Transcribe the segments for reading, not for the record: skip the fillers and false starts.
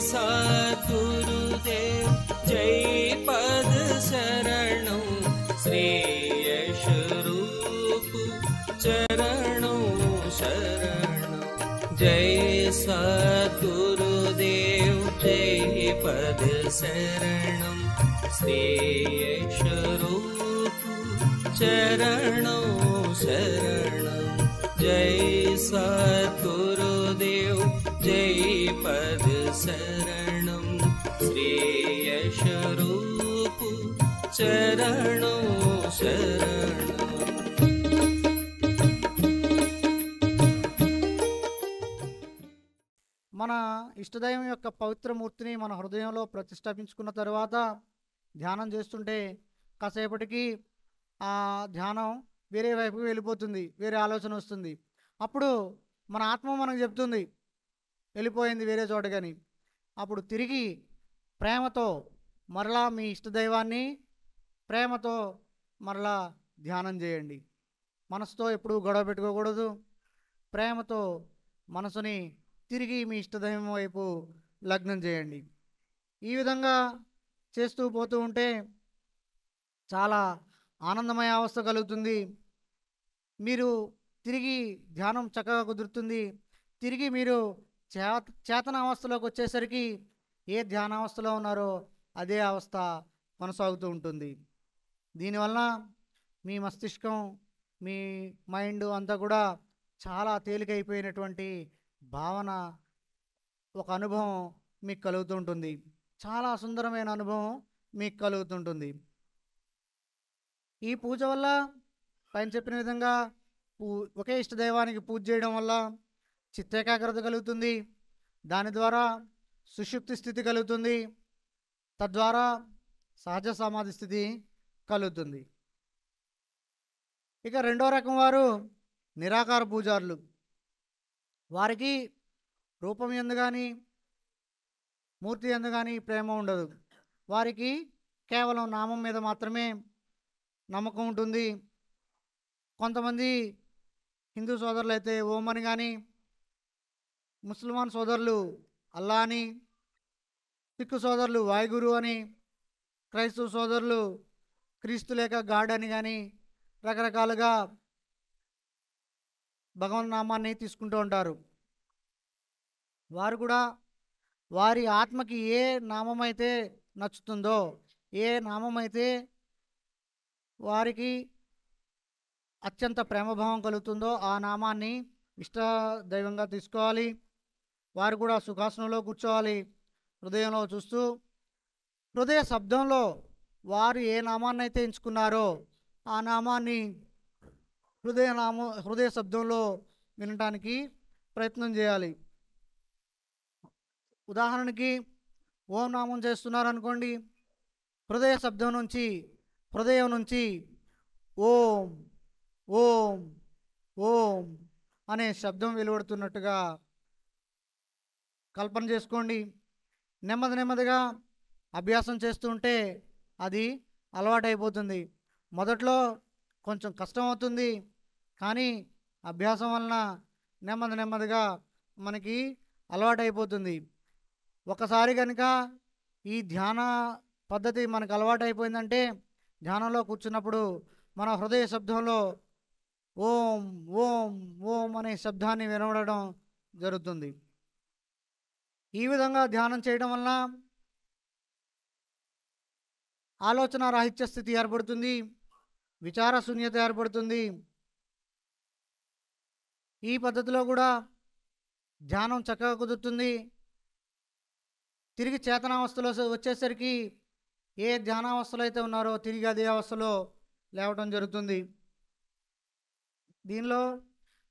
सद्गुरुदेव जय पद शरणों श्रेयस रूप चरणों शरणों। जय सद्गुरुदेव जय पद शरणों श्रेयस रूप चरणों शरणं। जय सद्गुरुदेव जय पद शरणं श्रेयस रूप चरणों शरणं। మన ఇష్టదైవం యొక్క పవిత్రమూర్తిని మన హృదయంలో ప్రతిష్ఠాపించుకున్న తర్వాత ధ్యానం చేస్తుంటే కాసేపటికి ఆ ధ్యానం వేరే వైపుకి వెళ్ళిపోతుంది, వేరే ఆలోచన వస్తుంది. అప్పుడు మన ఆత్మ మనకు చెప్తుంది వెళ్ళిపోయింది వేరే చోట. కానీ అప్పుడు తిరిగి ప్రేమతో మరలా మీ ఇష్టదైవాన్ని ప్రేమతో మరలా ధ్యానం చేయండి. మనసుతో ఎప్పుడూ గొడవ పెట్టుకోకూడదు. ప్రేమతో మనసుని తిరిగి మీ ఇష్టదైవం వైపు లగ్నం చేయండి. ఈ విధంగా చేస్తూ పోతూ ఉంటే చాలా ఆనందమయ అవస్థ కలుగుతుంది. మీరు తిరిగి ధ్యానం చక్కగా కుదురుతుంది. తిరిగి మీరు చేతన అవస్థలోకి వచ్చేసరికి ఏ ధ్యానావస్థలో ఉన్నారో అదే అవస్థ కొనసాగుతూ ఉంటుంది. దీనివల్ల మీ మస్తిష్కం, మీ మైండ్ అంతా కూడా చాలా తేలికైపోయినటువంటి భావన, ఒక అనుభవం మీకు కలుగుతూ ఉంటుంది. చాలా సుందరమైన అనుభవం మీకు కలుగుతుంటుంది. ఈ పూజ వల్ల పైన చెప్పిన విధంగా ఒకే ఇష్టదైవానికి పూజ చేయడం వల్ల చిత్తేకాగ్రత కలుగుతుంది. దాని ద్వారా సుషుప్తి స్థితి కలుగుతుంది. తద్వారా సహజ సమాధి స్థితి కలుగుతుంది. ఇక రెండో రకం వారు నిరాకార పూజారులు. వారికి రూపం యందు కానీ మూర్తి యందు కానీ ప్రేమ ఉండదు. వారికి కేవలం నామం మీద మాత్రమే నమ్మకం ఉంటుంది. కొంతమంది హిందూ సోదరులు అయితే ఓం అని కానీ, ముస్లిమాన్ సోదరులు అల్లా అని, సిక్కు సోదరులు వాయుగురు అని, క్రైస్తవ సోదరులు క్రీస్తు లేక గాడ్ అని కానీ రకరకాలుగా భగవన్నామాన్ని తీసుకుంటూ ఉంటారు. వారు కూడా వారి ఆత్మకి ఏ నామం అయితే నచ్చుతుందో, ఏ నామం అయితే వారికి అత్యంత ప్రేమభావం కలుగుతుందో ఆ నామాన్ని ఇష్ట దైవంగా తీసుకోవాలి. వారు కూడా సుఖాసనంలో కూర్చోవాలి. హృదయంలో చూస్తూ హృదయ శబ్దంలో వారు ఏ నామాన్ని అయితే ఎంచుకున్నారో ఆ నామాన్ని హృదయ శబ్దంలో వినటానికి ప్రయత్నం చేయాలి. ఉదాహరణకి ఓం నామం చేస్తున్నారనుకోండి, హృదయ శబ్దం నుంచి, హృదయం నుంచి ఓం ఓం ఓం అనే శబ్దం వెలువడుతున్నట్టుగా కల్పన చేసుకోండి. నెమ్మది నెమ్మదిగా అభ్యాసం చేస్తుంటే అది అలవాటైపోతుంది. మొదట్లో కొంచెం కష్టం అవుతుంది, కానీ అభ్యాసం వలన నెమ్మది నెమ్మదిగా మనకి అలవాటైపోతుంది. ఒకసారి కనుక ఈ ధ్యాన పద్ధతి మనకు అలవాటైపోయిందంటే ధ్యానంలో కూర్చున్నప్పుడు మన హృదయ శబ్దంలో ఓం ఓం ఓం అనే శబ్దాన్ని వినబడడం జరుగుతుంది. ఈ విధంగా ధ్యానం చేయడం వలన ఆలోచన రాహిత్య స్థితి ఏర్పడుతుంది, విచార శూన్యత ఏర్పడుతుంది. ఈ పద్ధతిలో కూడా ధ్యానం చక్కగా కుదురుతుంది. తిరిగి చేతనావస్థలో వచ్చేసరికి ఏ ధ్యానావస్థలో అయితే ఉన్నారో తిరిగి అదే అవస్థలో లేవటం జరుగుతుంది. దీనిలో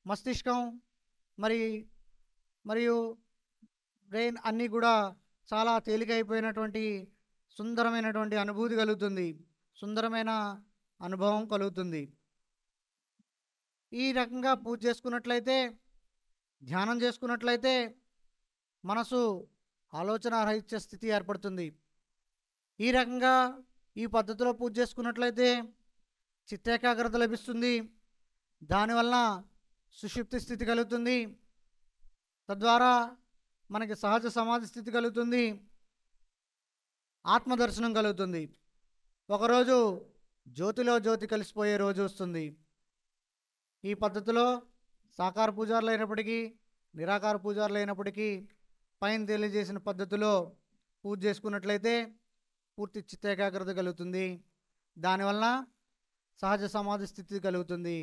మస్తిష్కం మరియు బ్రెయిన్ అన్నీ కూడా చాలా తేలికైపోయినటువంటి సుందరమైనటువంటి అనుభూతి కలుగుతుంది, సుందరమైన అనుభవం కలుగుతుంది. ఈ రకంగా పూజ చేసుకున్నట్లయితే, ధ్యానం చేసుకున్నట్లయితే మనసు ఆలోచన రహిత స్థితి ఏర్పడుతుంది. ఈ రకంగా ఈ పద్ధతిలో పూజ చేసుకున్నట్లయితే చిత్తేకాగ్రత లభిస్తుంది. దానివల్ల సుషుప్తి స్థితి కలుగుతుంది. తద్వారా మనకి సహజ సమాధి స్థితి కలుగుతుంది, ఆత్మదర్శనం కలుగుతుంది. ఒకరోజు జ్యోతిలో జ్యోతి కలిసిపోయే రోజు వస్తుంది. ఈ పద్ధతిలో సాకార పూజారులు అయినప్పటికీ నిరాకార పూజారులు అయినప్పటికీ పైన తెలియజేసిన పద్ధతిలో పూజ చేసుకున్నట్లయితే పూర్తి చిత్త ఏకాగ్రత కలుగుతుంది. దానివలన సహజ సమాధి స్థితి కలుగుతుంది,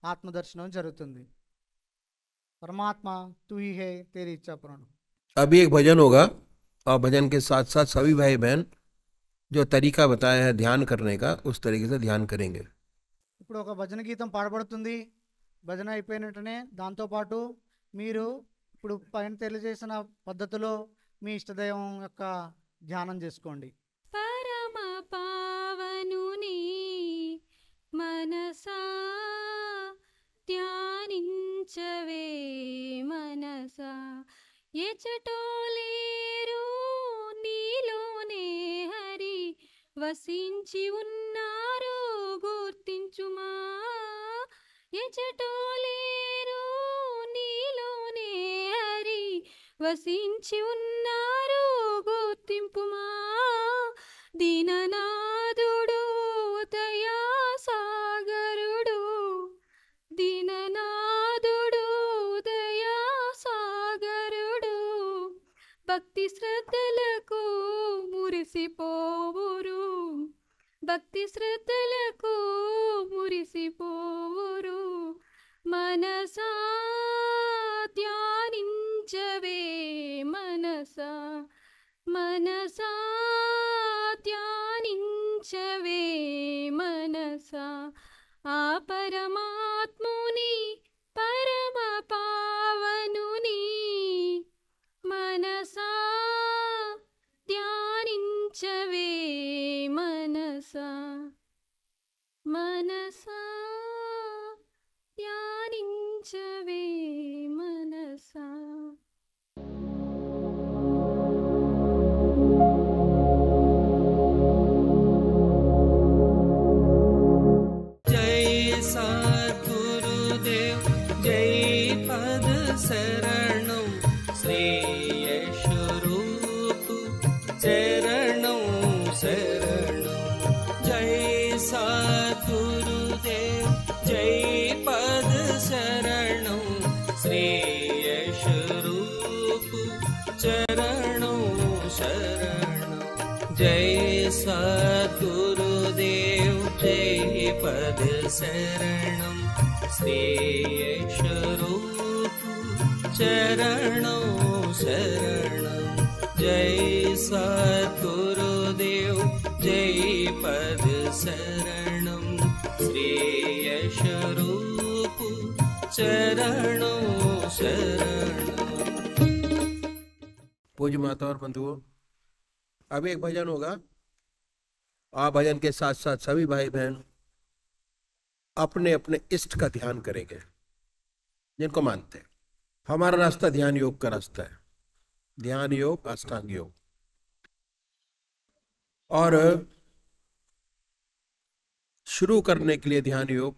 ఆత్మదర్శనం జరుగుతుంది. परमात्मा तू ही है, तेरी इच्छा पूर्ण। अभी एक भजन होगा और भजन के साथ साथ सभी भाई बहन जो तरीका बताया है ध्यान करने का उस तरीके से ध्यान करेंगे। ఇప్పుడు ఒక భజన గీతం పాడబడుతుంది. భజన అయిపోయిన వెంటనే దాంతోపాటు మీరు ఇప్పుడు పైన తెలియజేసిన పద్ధతిలో మీ ఇష్టదైవం యొక్క ధ్యానం చేసుకోండి. పరమ పావనుని మనసా ధ్యానించవే మనసా, ఎచటోలేరు నీలోనే హరి వసించి ఉన్నారు గుర్తించుమా. ఎచటోలేరు నీలోనే హరి వసించి ఉన్నారు గుర్తింపుమా. దీననాథుడు దయా సాగరుడు, దీననాథుడు దయా సాగరుడు, భక్తి శ్రద్ధలకు మురిసిపోవురు, భక్తి శ్రద్ధలకు మురిసిపోవురు. మనసా ధ్యానించవే మనసా, మనసా ధ్యానించవే మనసా, ఆ పరమాత్ముని పరమ పావనుని మనసా ధ్యానించవే మనసా, మనసా ధ్యానించవే మనసా. जय सद्गुरुदेव जय पद शरणं श्रेयस रूप चरणं शरणं. जय सद्गुरुदेव जय पद शरणं श्रेयस रूप चरणं शरणं. जय सद्गुरुदेव जय पद शरणं श्रेयस रूप चरणं शरणं. जय सद्गुरुदेव जय पद शरणं श्रेयस रूप चरणं शरणं. पूज्य माता और बंधुओं, अब एक भजन होगा और भजन के साथ साथ सभी भाई बहन अपने अपने इष्ट का ध्यान करेंगे जिनको मानते हैं। हमारा रास्ता ध्यान योग का रास्ता है, ध्यान योग अष्टांग योग। और शुरू करने के लिए ध्यान योग,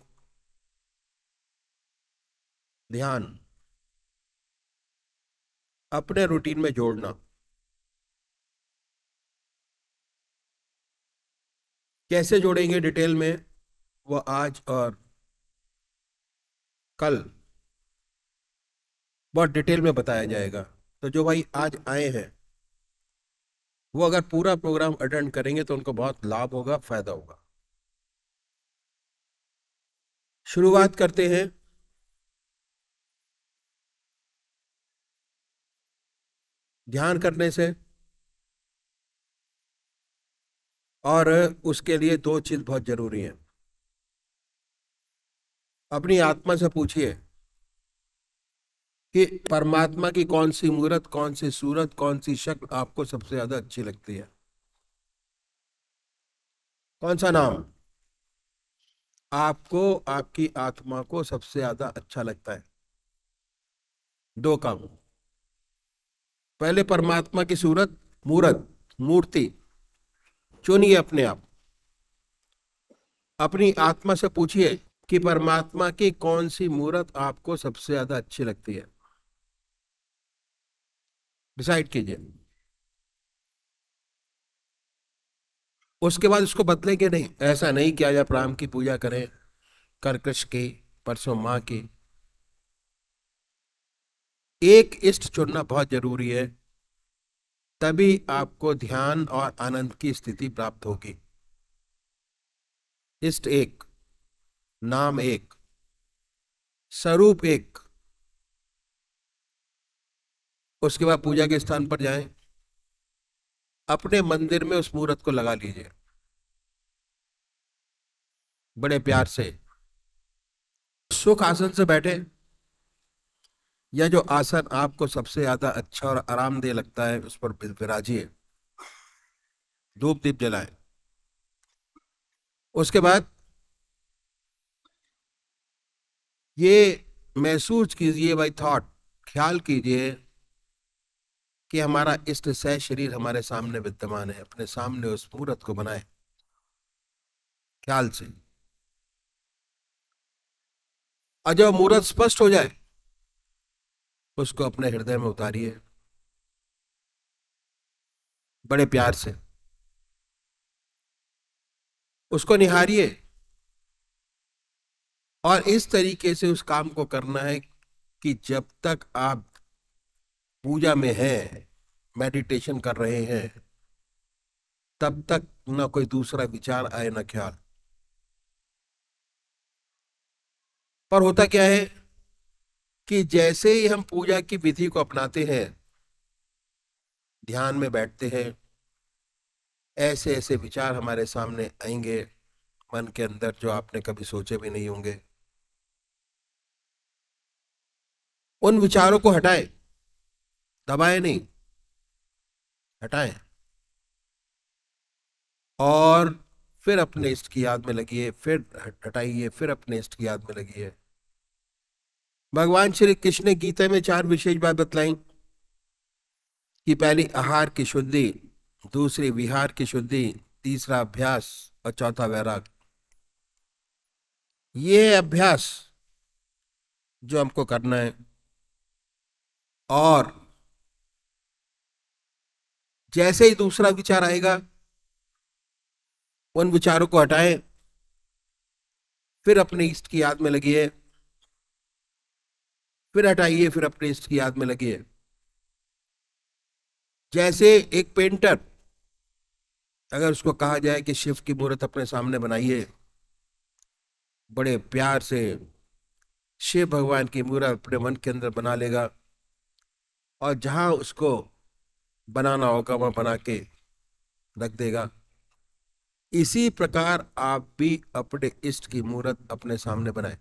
ध्यान अपने रूटीन में जोड़ना। कैसे जोड़ेंगे डिटेल में वो आज और कल बहुत डिटेल में बताया जाएगा। तो जो भाई आज आए हैं वो अगर पूरा प्रोग्राम अटेंड करेंगे तो उनको बहुत लाभ होगा, फायदा होगा। शुरुआत करते हैं ध्यान करने से। और उसके लिए दो चीज बहुत जरूरी है। अपनी आत्मा से पूछिए कि परमात्मा की कौन सी मूर्त, कौन सी सूरत, कौन सी शक्ल आपको सबसे ज्यादा अच्छी लगती है। कौन सा नाम आपको, आपकी आत्मा को सबसे ज्यादा अच्छा लगता है। दो काम, पहले परमात्मा की सूरत, मूर्त, मूर्ति चुनिए अपने आप। अपनी आत्मा से पूछिए कि परमात्मा की कौन सी मूर्त आपको सबसे ज्यादा अच्छी लगती है। डिसाइड कीजिए। उसके बाद उसको बदलेंगे नहीं। ऐसा नहीं कि आज आप राम की पूजा करें, कल कृष्ण की, परसों माँ की। एक इष्ट चुनना बहुत जरूरी है, तभी आपको ध्यान और आनंद की स्थिति प्राप्त होगी। इष्ट एक, नाम एक, स्वरूप एक। उसके बाद पूजा के स्थान पर जाएं, अपने मंदिर में उस मूर्त को लगा लीजिए बड़े प्यार से। सुख आसन से बैठे, या जो आसन आपको सबसे ज्यादा अच्छा और आरामदेह लगता है उस पर विराजिए। धूप दीप जलाएं। उसके बाद ये महसूस कीजिए, बाई थॉट ख्याल कीजिए कि हमारा इष्ट सह शरीर हमारे सामने विद्यमान है। अपने सामने उस मूर्त को बनाए ख्याल से, और जब मूर्त स्पष्ट हो जाए उसको अपने हृदय में उतारिए बड़े प्यार से। उसको निहारिए, और इस तरीके से उस काम को करना है कि जब तक आप पूजा में हैं, मेडिटेशन कर रहे हैं, तब तक ना कोई दूसरा विचार आए, ना ख्याल। पर होता क्या है कि जैसे ही हम पूजा की विधि को अपनाते हैं, ध्यान में बैठते हैं, ऐसे ऐसे विचार हमारे सामने आएंगे मन के अंदर, जो आपने कभी सोचे भी नहीं होंगे। उन विचारों को हटाएं, दबाएं नहीं, हटाएं, और फिर अपने इष्ट की याद में लगिए, फिर हटाइए, फिर अपने इष्ट की याद में लगिए। भगवान श्री कृष्ण ने गीता में 4 विशेष बात बतलाई कि पहली आहार की शुद्धि, दूसरी विहार की शुद्धि, तीसरा अभ्यास और चौथा वैराग। ये अभ्यास जो हमको करना है, और जैसे ही दूसरा विचार आएगा उन विचारों को हटाएं, फिर अपने इष्ट की याद में लगिए, फिर हटाइए, फिर अपने इष्ट की याद में लगिए। जैसे एक पेंटर, अगर उसको कहा जाए कि शिव की मूर्त अपने सामने बनाइए, बड़े प्यार से शिव भगवान की मूर्त अपने मन के अंदर बना लेगा, और जहां उसको बनाना होगा वहां बना के रख देगा। इसी प्रकार आप भी अपने इष्ट की मूर्त अपने सामने बनाए।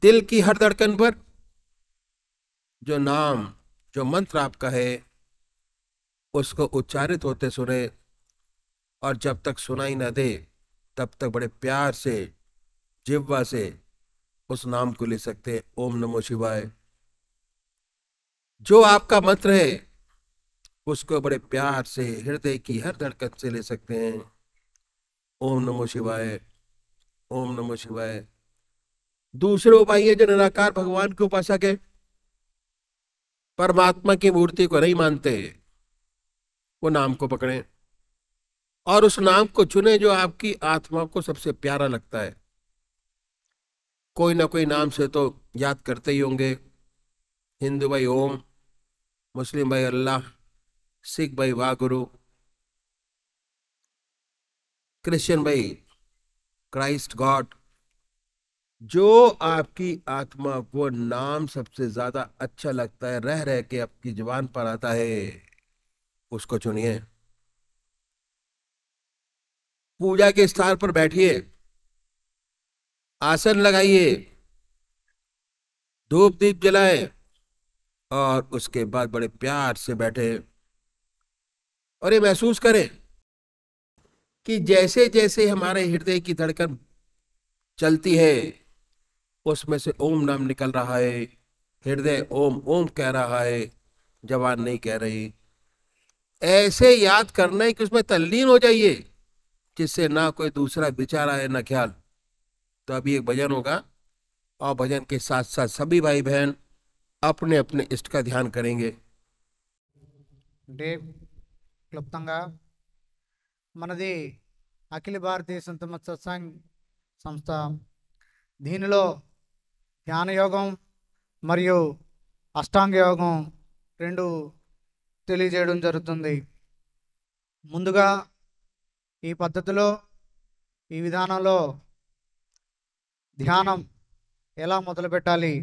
दिल की हर धड़कन पर जो नाम, जो मंत्र आपका है, उसको उच्चारित होते सुने, और जब तक सुनाई ना दे तब तक बड़े प्यार से जिह्वा से उस नाम को ले सकते हैं। ओम नमो शिवाय। जो आपका मंत्र है उसको बड़े प्यार से हृदय की हर धड़कन से ले सकते हैं। ओम नमो शिवाय, ओम नमो शिवाय। दूसरे उपाय है जो निराकार भगवान के उपासक है, परमात्मा की मूर्ति को नहीं मानते, वो नाम को पकड़ें और उस नाम को चुने जो आपकी आत्मा को सबसे प्यारा लगता है। कोई ना कोई नाम से तो याद करते ही होंगे। हिंदू भाई ओम, मुस्लिम भाई अल्लाह, सिख भाई वाहगुरु, क्रिश्चियन भाई क्राइस्ट गॉड। जो आपकी आत्मा को नाम सबसे ज्यादा अच्छा लगता है, रह रह के आपकी जुबान पर आता है, उसको चुनिए। पूजा के स्थान पर बैठिए, आसन लगाइए, धूप दीप जलाए, और उसके बाद बड़े प्यार से बैठे और ये महसूस करें कि जैसे जैसे हमारे हृदय की धड़कन चलती है उसमें से ओम नाम निकल रहा है। हृदय ओम ओम कह रहा है, जबान नहीं कह रही। ऐसे याद करना है कि उसमें तल्लीन हो जाइए, जिससे ना कोई दूसरा विचार आए ना ख्याल। तो अभी एक भजन होगा, और भजन के साथ साथ सभी भाई बहन अपने अपने इष्ट का ध्यान करेंगे। అంటే క్లుప్తంగా మనది అఖిల భారతీయ సంతమత్ సత్సంగ్ సంస్థ. దీనిలో ధ్యాన యోగం మరియు అష్టాంగ యోగం రెండు తెలియజేయడం జరుగుతుంది. ముందుగా ఈ పద్ధతిలో ఈ విధానంలో ధ్యానం ఎలా మొదలు పెట్టాలి,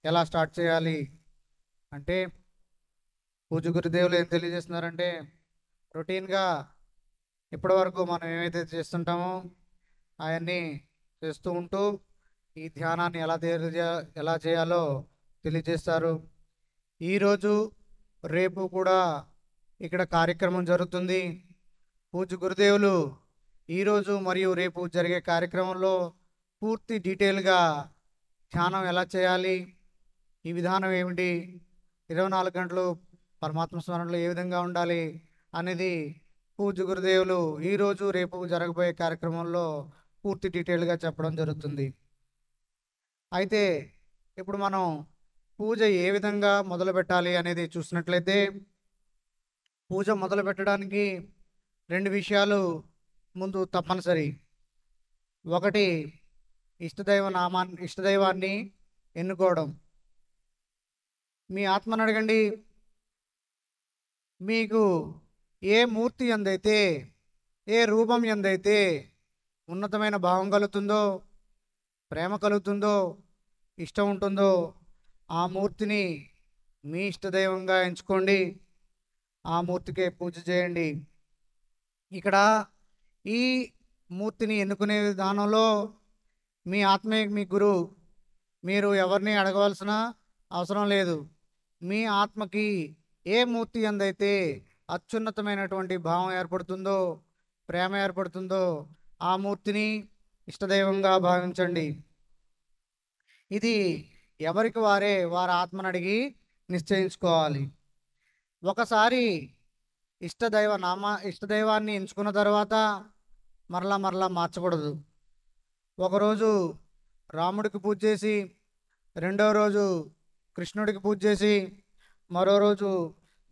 ఎలా స్టార్ట్ చేయాలి అంటే పూజ గురుదేవులు ఏం తెలియజేస్తున్నారంటే రొటీన్గా ఇప్పటివరకు మనం ఏమైతే చేస్తుంటామో అవన్నీ చేస్తూ ఉంటూ ఈ ధ్యానాన్ని ఎలా చేయాలో తెలియజేస్తారు. ఈరోజు రేపు కూడా ఇక్కడ కార్యక్రమం జరుగుతుంది. పూజ గురుదేవులు ఈరోజు మరియు రేపు జరిగే కార్యక్రమంలో పూర్తి డీటెయిల్గా ధ్యానం ఎలా చేయాలి, ఈ విధానం ఏమిటి, 24 గంటలు పరమాత్మ స్మరణలో ఏ విధంగా ఉండాలి అనేది పూజ గురుదేవులు ఈరోజు రేపు జరగబోయే కార్యక్రమంలో పూర్తి డీటెయిల్గా చెప్పడం జరుగుతుంది. అయితే ఇప్పుడు మనం పూజ ఏ విధంగా మొదలు పెట్టాలి అనేది చూసినట్లయితే పూజ మొదలు పెట్టడానికి 2 విషయాలు ముందు తప్పనిసరి. ఒకటి ఇష్టదైవాన్ని ఎన్నుకోవడం. మీ ఆత్మను అడగండి, మీకు ఏ మూర్తి ఎందైతే, ఏ రూపం ఎందైతే ఉన్నతమైన భావం కలుగుతుందో, ప్రేమ కలుగుతుందో, ఇష్టం ఉంటుందో ఆ మూర్తిని మీ ఇష్టదైవంగా ఎంచుకోండి. ఆ మూర్తికే పూజ చేయండి. ఇక్కడ ఈ మూర్తిని ఎన్నుకునే విధానంలో మీ ఆత్మే మీ గురువు. మీరు ఎవరిని అడగవలసిన అవసరం లేదు. మీ ఆత్మకి ఏ మూర్తి ఎందైతే అత్యున్నతమైనటువంటి భావం ఏర్పడుతుందో, ప్రేమ ఏర్పడుతుందో ఆ మూర్తిని ఇష్టదైవంగా భావించండి. ఇది ఎవరికి వారే వారి ఆత్మను అడిగి నిశ్చయించుకోవాలి. ఒకసారి ఇష్టదైవాన్ని ఎంచుకున్న తర్వాత మరలా మార్చకూడదు. ఒకరోజు రాముడికి పూజ చేసి, రెండో రోజు కృష్ణుడికి పూజ చేసి, మరో రోజు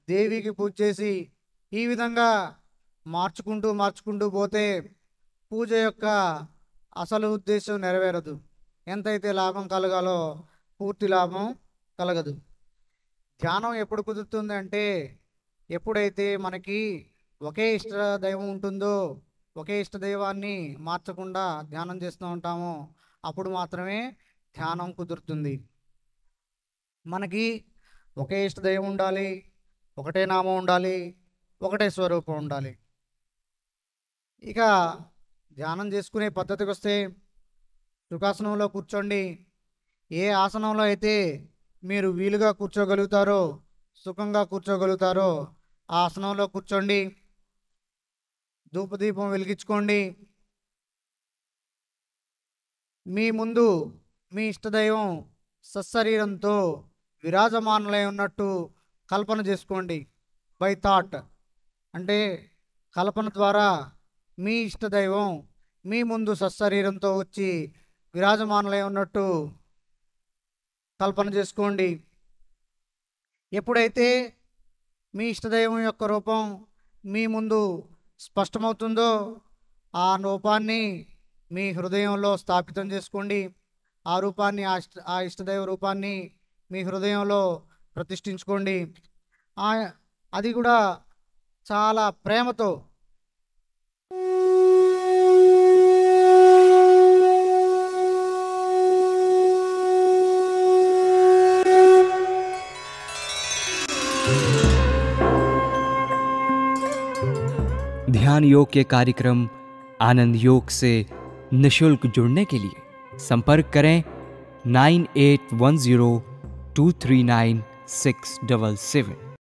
దేవికి పూజ చేసి, ఈ విధంగా మార్చుకుంటూ పోతే పూజ యొక్క అసలు ఉద్దేశం నెరవేరదు. ఎంతైతే లాభం కలగాలో పూర్తి లాభం కలగదు. ధ్యానం ఎప్పుడు కుదురుతుంది అంటే ఎప్పుడైతే మనకి ఒకే ఇష్టదైవం ఉంటుందో, ఒకే ఇష్టదైవాన్ని మార్చకుండా ధ్యానం చేస్తూ ఉంటామో అప్పుడు మాత్రమే ధ్యానం కుదురుతుంది. మనకి ఒకే ఇష్టదైవం ఉండాలి, ఒకటే నామం ఉండాలి, ఒకటే స్వరూపం ఉండాలి. ఇక ధ్యానం చేసుకునే పద్ధతికి వస్తే సుఖాసనంలో కూర్చోండి. ఏ ఆసనంలో అయితే మీరు వీలుగా కూర్చోగలుగుతారో, సుఖంగా కూర్చోగలుగుతారో ఆ ఆసనంలో కూర్చోండి. ధూపదీపం వెలిగించుకోండి. మీ ముందు మీ ఇష్టదైవం సశరీరంతో విరాజమానులై ఉన్నట్టు కల్పన చేసుకోండి. బై థాట్ అంటే కల్పన ద్వారా మీ ఇష్టదైవం మీ ముందు సశరీరంతో వచ్చి విరాజమానులై ఉన్నట్టు కల్పన చేసుకోండి. ఎప్పుడైతే మీ ఇష్టదైవం యొక్క రూపం మీ ముందు స్పష్టమవుతుందో ఆ రూపాన్ని మీ హృదయంలో స్థాపితం చేసుకోండి. ఆ రూపాన్ని ఆ ఇష్టదైవ రూపాన్ని మీ హృదయంలో ప్రతిష్ఠించుకోండి. అది కూడా చాలా ప్రేమతో. ध्यान योग के कार्यक्रम आनंद योग से निशुल्क जुड़ने के लिए संपर्क करें 9810239677।